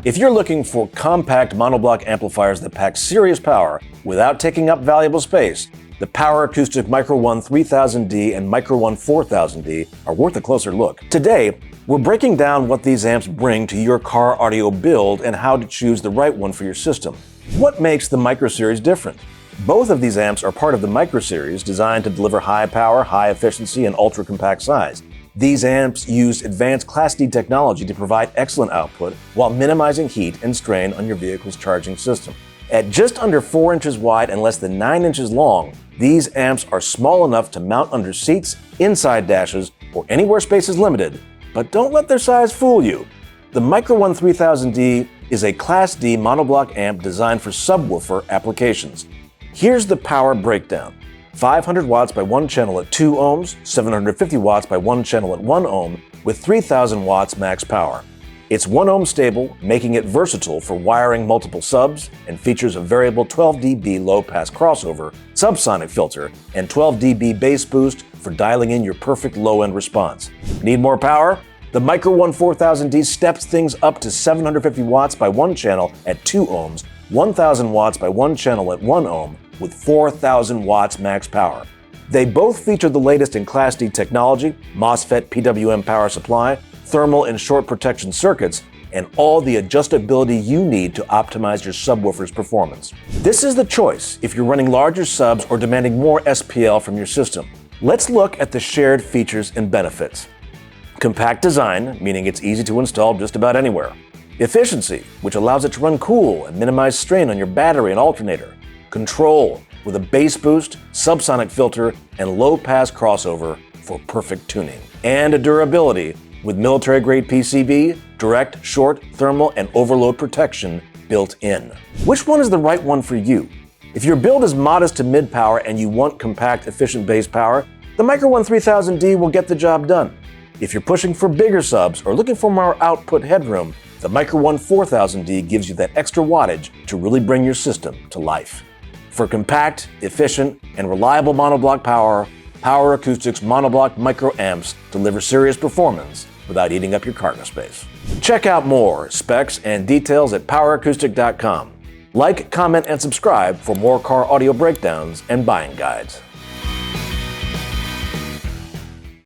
If you're looking for compact monoblock amplifiers that pack serious power without taking up valuable space, the Power Acoustik Micro 1 3000D and Micro 1 4000D are worth a closer look. Today, we're breaking down what these amps bring to your car audio build and how to choose the right one for your system. What makes the Micro Series different? Both of these amps are part of the Micro Series, designed to deliver high power, high efficiency, and ultra-compact size. These amps use advanced Class D technology to provide excellent output while minimizing heat and strain on your vehicle's charging system. At just under 4 inches wide and less than 9 inches long, these amps are small enough to mount under seats, inside dashes, or anywhere space is limited. But don't let their size fool you. The Micro 1 3000D is a Class D monoblock amp designed for subwoofer applications. Here's the power breakdown. 500 watts by 1 channel at 2 ohms, 750 watts by 1 channel at 1 ohm, with 3000 watts max power. It's 1 ohm stable, making it versatile for wiring multiple subs, and features a variable 12 dB low-pass crossover, subsonic filter, and 12 dB bass boost for dialing in your perfect low-end response. Need more power? The Micro 1 4000D steps things up to 750 watts by 1 channel at 2 ohms, 1000 watts by 1 channel at 1 ohm, with 4000 watts max power. They both feature the latest in Class D technology, MOSFET PWM power supply, thermal and short protection circuits, and all the adjustability you need to optimize your subwoofer's performance. This is the choice if you're running larger subs or demanding more SPL from your system. Let's look at the shared features and benefits. Compact design, meaning it's easy to install just about anywhere. Efficiency, which allows it to run cool and minimize strain on your battery and alternator. Control, with a bass boost, subsonic filter, and low-pass crossover for perfect tuning. And a durability, with military-grade PCB, direct, short, thermal, and overload protection built in. Which one is the right one for you? If your build is modest to mid-power and you want compact, efficient bass power, the Micro 1 3000D will get the job done. If you're pushing for bigger subs or looking for more output headroom, the Micro 1 4000D gives you that extra wattage to really bring your system to life. For compact, efficient, and reliable monoblock power, Power Acoustik's monoblock micro amps deliver serious performance without eating up your cargo space. Check out more specs and details at poweracoustik.com. Like, comment, and subscribe for more car audio breakdowns and buying guides.